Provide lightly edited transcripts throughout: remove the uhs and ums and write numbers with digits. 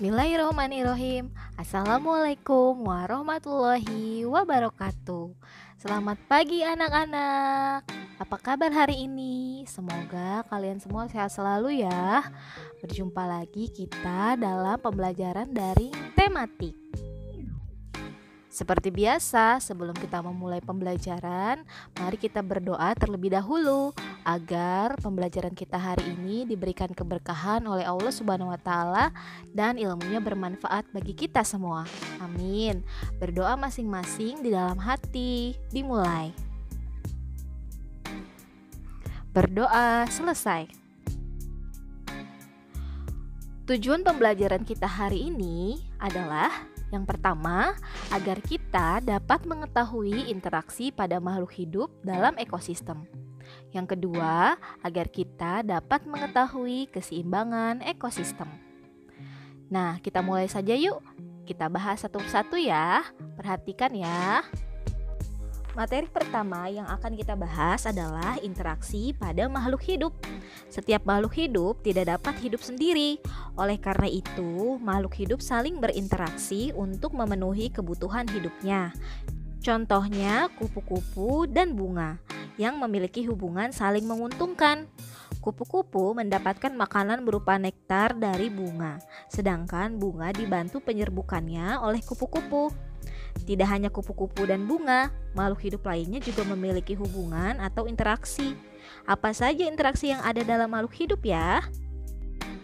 Bismillahirrahmanirrahim. Assalamualaikum warahmatullahi wabarakatuh. Selamat pagi anak-anak. Apa kabar hari ini? Semoga kalian semua sehat selalu ya. Berjumpa lagi kita dalam pembelajaran daring tematik. Seperti biasa, sebelum kita memulai pembelajaran, mari kita berdoa terlebih dahulu agar pembelajaran kita hari ini diberikan keberkahan oleh Allah Subhanahu wa taala dan ilmunya bermanfaat bagi kita semua. Amin. Berdoa masing-masing di dalam hati. Dimulai. Berdoa selesai. Tujuan pembelajaran kita hari ini adalah yang pertama, agar kita dapat mengetahui interaksi pada makhluk hidup dalam ekosistem. Yang kedua, agar kita dapat mengetahui keseimbangan ekosistem. Nah, kita mulai saja yuk. Kita bahas satu persatu ya. Perhatikan ya. Materi pertama yang akan kita bahas adalah interaksi pada makhluk hidup. Setiap makhluk hidup tidak dapat hidup sendiri. Oleh karena itu, makhluk hidup saling berinteraksi untuk memenuhi kebutuhan hidupnya. Contohnya kupu-kupu dan bunga yang memiliki hubungan saling menguntungkan. Kupu-kupu mendapatkan makanan berupa nektar dari bunga, sedangkan bunga dibantu penyerbukannya oleh kupu-kupu. Tidak hanya kupu-kupu dan bunga, makhluk hidup lainnya juga memiliki hubungan atau interaksi. Apa saja interaksi yang ada dalam makhluk hidup ya?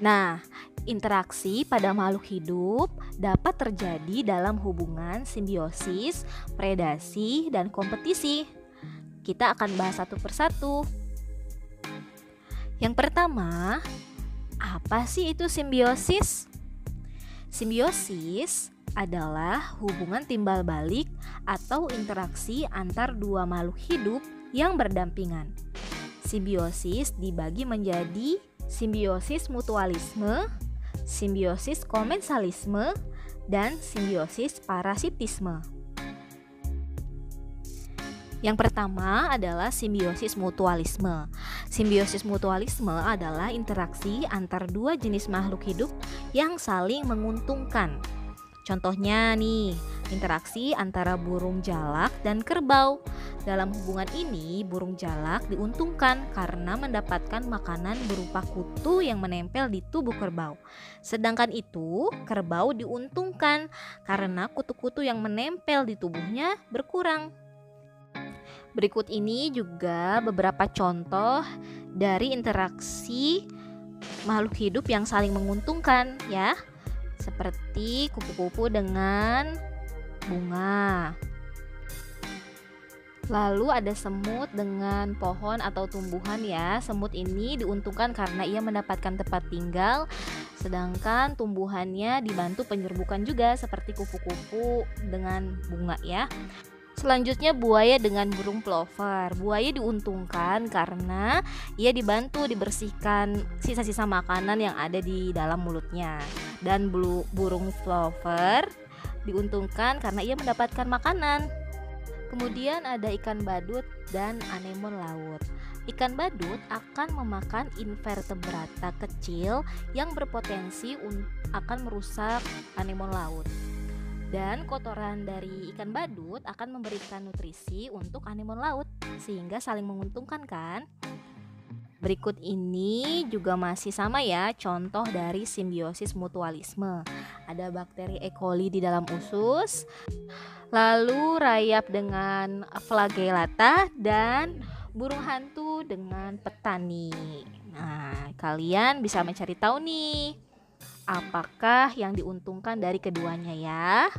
Nah, interaksi pada makhluk hidup dapat terjadi dalam hubungan simbiosis, predasi, dan kompetisi. Kita akan bahas satu persatu. Yang pertama, apa sih itu simbiosis? Simbiosis adalah hubungan timbal balik atau interaksi antar dua makhluk hidup yang berdampingan. Simbiosis dibagi menjadi simbiosis mutualisme, simbiosis komensalisme, dan simbiosis parasitisme. Yang pertama adalah simbiosis mutualisme. Simbiosis mutualisme adalah interaksi antar dua jenis makhluk hidup yang saling menguntungkan. Contohnya nih, interaksi antara burung jalak dan kerbau. Dalam hubungan ini, burung jalak diuntungkan karena mendapatkan makanan berupa kutu yang menempel di tubuh kerbau. Sedangkan itu, kerbau diuntungkan karena kutu-kutu yang menempel di tubuhnya berkurang. Berikut ini juga beberapa contoh dari interaksi makhluk hidup yang saling menguntungkan ya. Seperti kupu-kupu dengan bunga. Lalu ada semut dengan pohon atau tumbuhan ya. Semut ini diuntungkan karena ia mendapatkan tempat tinggal, sedangkan tumbuhannya dibantu penyerbukan juga seperti kupu-kupu dengan bunga ya. Selanjutnya buaya dengan burung plover. Buaya diuntungkan karena ia dibantu dibersihkan sisa-sisa makanan yang ada di dalam mulutnya. Dan burung plover diuntungkan karena ia mendapatkan makanan. Kemudian ada ikan badut dan anemon laut. Ikan badut akan memakan invertebrata kecil yang berpotensi akan merusak anemon laut. Dan kotoran dari ikan badut akan memberikan nutrisi untuk anemon laut, sehingga saling menguntungkan kan? Berikut ini juga masih sama ya, contoh dari simbiosis mutualisme. Ada bakteri E. coli di dalam usus, lalu rayap dengan flagellata, dan burung hantu dengan petani. Nah, kalian bisa mencari tahu nih, apakah yang diuntungkan dari keduanya ya?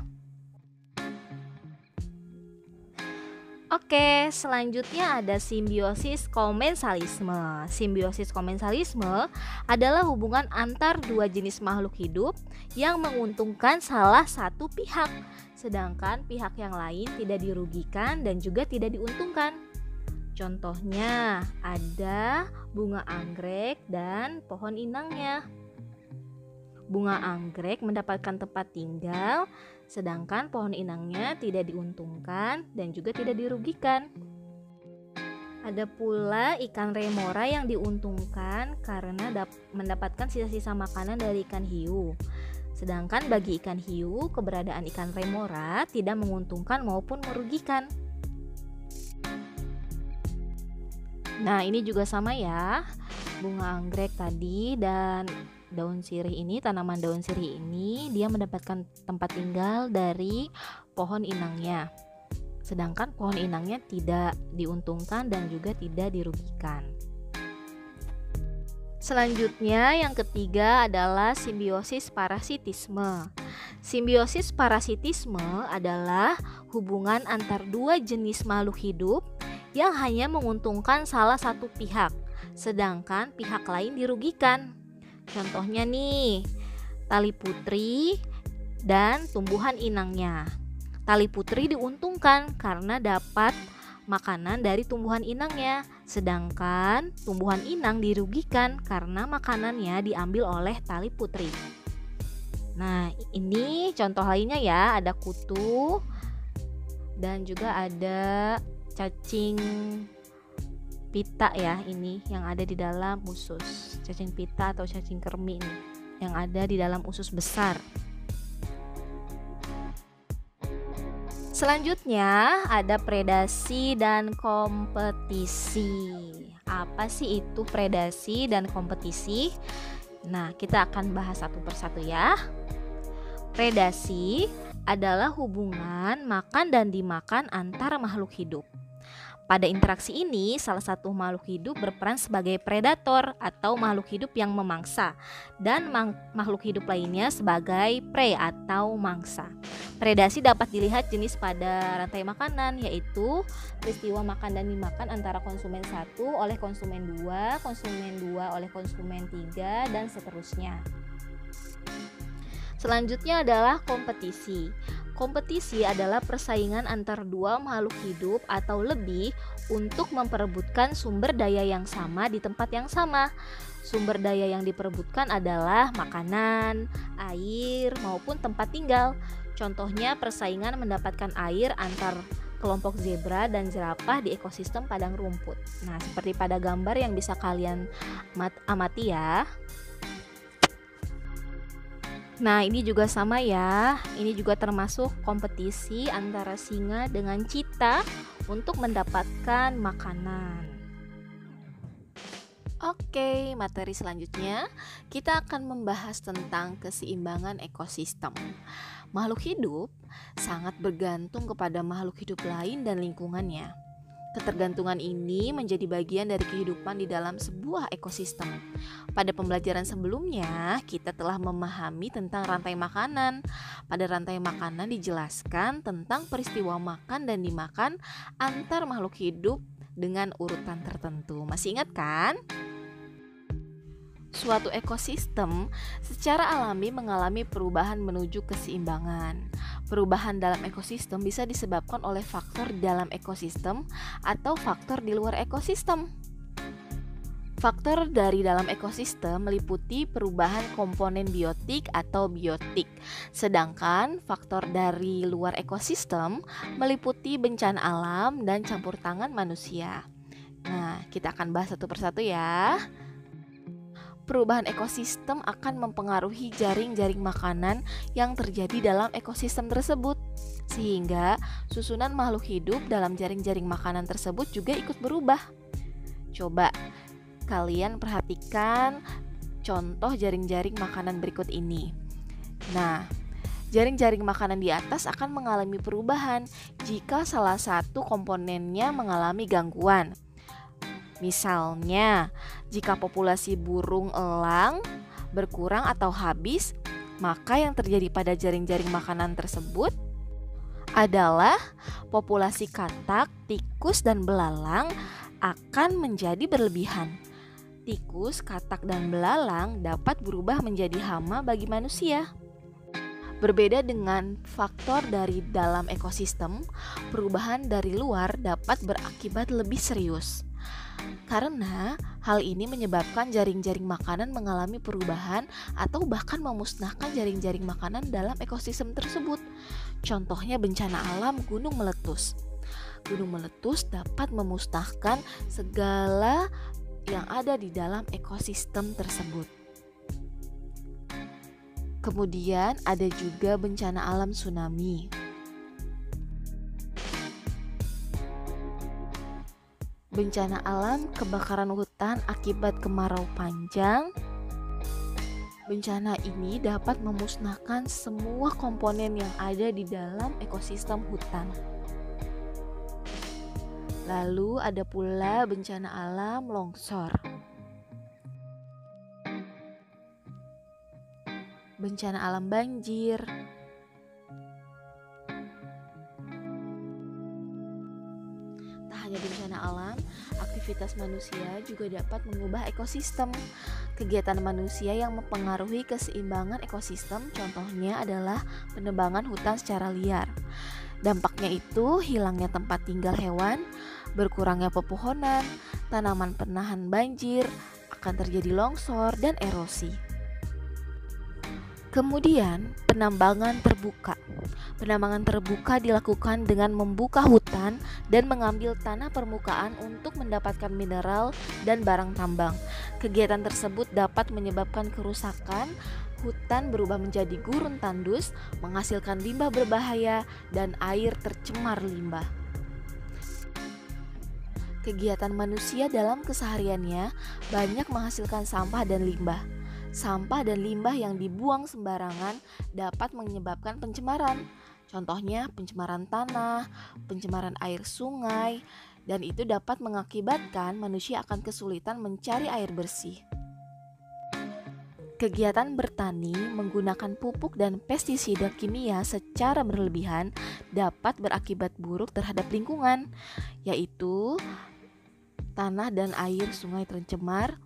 Oke, selanjutnya ada simbiosis komensalisme. Simbiosis komensalisme adalah hubungan antar dua jenis makhluk hidup yang menguntungkan salah satu pihak, sedangkan pihak yang lain tidak dirugikan dan juga tidak diuntungkan. Contohnya ada bunga anggrek dan pohon inangnya. Bunga anggrek mendapatkan tempat tinggal, sedangkan pohon inangnya tidak diuntungkan dan juga tidak dirugikan. Ada pula ikan remora yang diuntungkan karena mendapatkan sisa-sisa makanan dari ikan hiu. Sedangkan bagi ikan hiu, keberadaan ikan remora tidak menguntungkan maupun merugikan. Nah, ini juga sama ya. Bunga anggrek tadi dan daun sirih ini, tanaman daun sirih ini dia mendapatkan tempat tinggal dari pohon inangnya. Sedangkan pohon inangnya tidak diuntungkan dan juga tidak dirugikan. Selanjutnya yang ketiga adalah simbiosis parasitisme. Simbiosis parasitisme adalah hubungan antar dua jenis makhluk hidup yang hanya menguntungkan salah satu pihak, sedangkan pihak lain dirugikan. Contohnya nih, tali putri dan tumbuhan inangnya. Tali putri diuntungkan karena dapat makanan dari tumbuhan inangnya, sedangkan tumbuhan inang dirugikan karena makanannya diambil oleh tali putri. Nah, ini contoh lainnya ya, ada kutu dan juga ada cacing pita ya, ini yang ada di dalam usus. Cacing pita atau cacing kermi nih, yang ada di dalam usus besar. Selanjutnya ada predasi dan kompetisi. Apa sih itu predasi dan kompetisi? Nah, kita akan bahas satu persatu ya. Predasi adalah hubungan makan dan dimakan antara makhluk hidup. Pada interaksi ini, salah satu makhluk hidup berperan sebagai predator atau makhluk hidup yang memangsa, dan makhluk hidup lainnya sebagai prey atau mangsa. Predasi dapat dilihat jenis pada rantai makanan, yaitu peristiwa makan dan dimakan antara konsumen 1 oleh konsumen 2, konsumen 2 oleh konsumen 3, dan seterusnya. Selanjutnya adalah kompetisi. Kompetisi adalah persaingan antar dua makhluk hidup atau lebih untuk memperebutkan sumber daya yang sama di tempat yang sama. Sumber daya yang diperebutkan adalah makanan, air, maupun tempat tinggal. Contohnya persaingan mendapatkan air antar kelompok zebra dan jerapah di ekosistem padang rumput. Nah, seperti pada gambar yang bisa kalian amati ya. Nah, ini juga sama ya. Ini juga termasuk kompetisi antara singa dengan cheetah untuk mendapatkan makanan. Oke, materi selanjutnya kita akan membahas tentang keseimbangan ekosistem. Makhluk hidup sangat bergantung kepada makhluk hidup lain dan lingkungannya. Ketergantungan ini menjadi bagian dari kehidupan di dalam sebuah ekosistem. Pada pembelajaran sebelumnya, kita telah memahami tentang rantai makanan. Pada rantai makanan dijelaskan tentang peristiwa makan dan dimakan antar makhluk hidup dengan urutan tertentu. Masih ingat kan? Suatu ekosistem secara alami mengalami perubahan menuju keseimbangan. Perubahan dalam ekosistem bisa disebabkan oleh faktor di dalam ekosistem atau faktor di luar ekosistem. Faktor dari dalam ekosistem meliputi perubahan komponen biotik atau biotik, sedangkan faktor dari luar ekosistem meliputi bencana alam dan campur tangan manusia. Nah, kita akan bahas satu persatu ya. Perubahan ekosistem akan mempengaruhi jaring-jaring makanan yang terjadi dalam ekosistem tersebut, sehingga susunan makhluk hidup dalam jaring-jaring makanan tersebut juga ikut berubah. Coba kalian perhatikan contoh jaring-jaring makanan berikut ini. Nah, jaring-jaring makanan di atas akan mengalami perubahan jika salah satu komponennya mengalami gangguan. Misalnya, jika populasi burung elang berkurang atau habis, maka yang terjadi pada jaring-jaring makanan tersebut adalah populasi katak, tikus, dan belalang akan menjadi berlebihan. Tikus, katak, dan belalang dapat berubah menjadi hama bagi manusia. Berbeda dengan faktor dari dalam ekosistem, perubahan dari luar dapat berakibat lebih serius. Karena hal ini menyebabkan jaring-jaring makanan mengalami perubahan atau bahkan memusnahkan jaring-jaring makanan dalam ekosistem tersebut. Contohnya bencana alam gunung meletus. Gunung meletus dapat memusnahkan segala yang ada di dalam ekosistem tersebut. Kemudian ada juga bencana alam tsunami. Bencana alam kebakaran hutan akibat kemarau panjang. Bencana ini dapat memusnahkan semua komponen yang ada di dalam ekosistem hutan. Lalu ada pula bencana alam longsor. Bencana alam banjir. Tak hanya bencana alam, aktivitas manusia juga dapat mengubah ekosistem. Kegiatan manusia yang mempengaruhi keseimbangan ekosistem contohnya adalah penebangan hutan secara liar. Dampaknya itu hilangnya tempat tinggal hewan, berkurangnya pepohonan, tanaman penahan banjir, akan terjadi longsor dan erosi. Kemudian, penambangan terbuka. Penambangan terbuka dilakukan dengan membuka hutan dan mengambil tanah permukaan untuk mendapatkan mineral dan barang tambang. Kegiatan tersebut dapat menyebabkan kerusakan, hutan berubah menjadi gurun tandus, menghasilkan limbah berbahaya, dan air tercemar limbah. Kegiatan manusia dalam kesehariannya banyak menghasilkan sampah dan limbah. Sampah dan limbah yang dibuang sembarangan dapat menyebabkan pencemaran. Contohnya pencemaran tanah, pencemaran air sungai, dan itu dapat mengakibatkan manusia akan kesulitan mencari air bersih. Kegiatan bertani menggunakan pupuk dan pestisida kimia secara berlebihan dapat berakibat buruk terhadap lingkungan, yaitu tanah dan air sungai tercemar,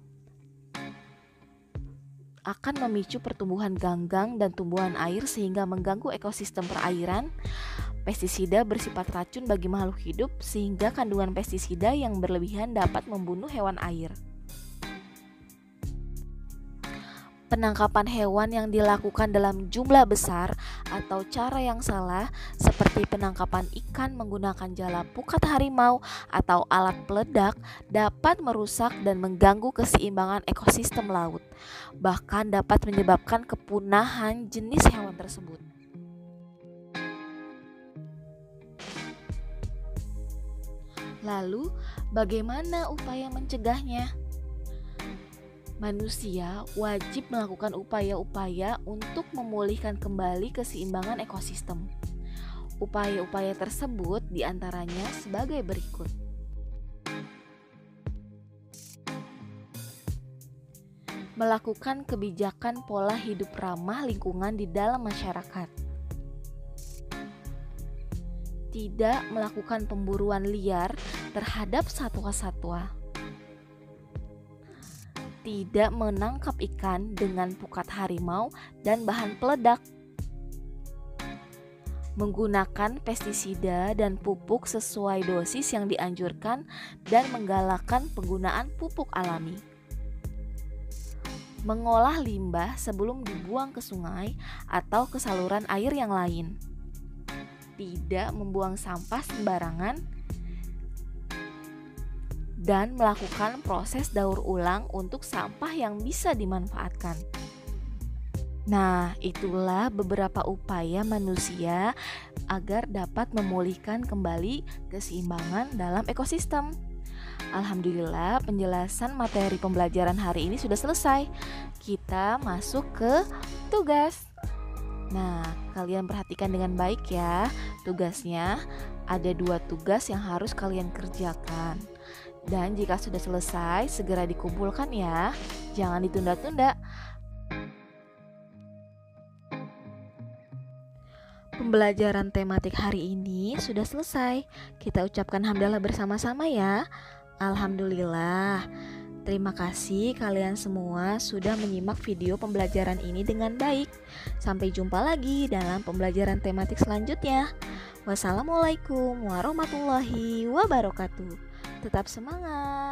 akan memicu pertumbuhan ganggang dan tumbuhan air sehingga mengganggu ekosistem perairan. Pestisida bersifat racun bagi makhluk hidup sehingga kandungan pestisida yang berlebihan dapat membunuh hewan air. Penangkapan hewan yang dilakukan dalam jumlah besar atau cara yang salah seperti penangkapan ikan menggunakan jala pukat harimau atau alat peledak dapat merusak dan mengganggu keseimbangan ekosistem laut, bahkan dapat menyebabkan kepunahan jenis hewan tersebut. Lalu, bagaimana upaya mencegahnya? Manusia wajib melakukan upaya-upaya untuk memulihkan kembali keseimbangan ekosistem. Upaya-upaya tersebut diantaranya sebagai berikut. Melakukan kebijakan pola hidup ramah lingkungan di dalam masyarakat. Tidak melakukan pemburuan liar terhadap satwa-satwa. Tidak menangkap ikan dengan pukat harimau dan bahan peledak. Menggunakan pestisida dan pupuk sesuai dosis yang dianjurkan dan menggalakkan penggunaan pupuk alami. Mengolah limbah sebelum dibuang ke sungai atau ke saluran air yang lain. Tidak membuang sampah sembarangan dan melakukan proses daur ulang untuk sampah yang bisa dimanfaatkan. Nah, itulah beberapa upaya manusia agar dapat memulihkan kembali keseimbangan dalam ekosistem. Alhamdulillah, penjelasan materi pembelajaran hari ini sudah selesai. Kita masuk ke tugas. Nah, kalian perhatikan dengan baik ya. Tugasnya ada 2 tugas yang harus kalian kerjakan. Dan jika sudah selesai, segera dikumpulkan ya. Jangan ditunda-tunda. Pembelajaran tematik hari ini sudah selesai. Kita ucapkan hamdalah bersama-sama ya. Alhamdulillah. Terima kasih kalian semua sudah menyimak video pembelajaran ini dengan baik. Sampai jumpa lagi dalam pembelajaran tematik selanjutnya. Wassalamualaikum warahmatullahi wabarakatuh. Tetap semangat.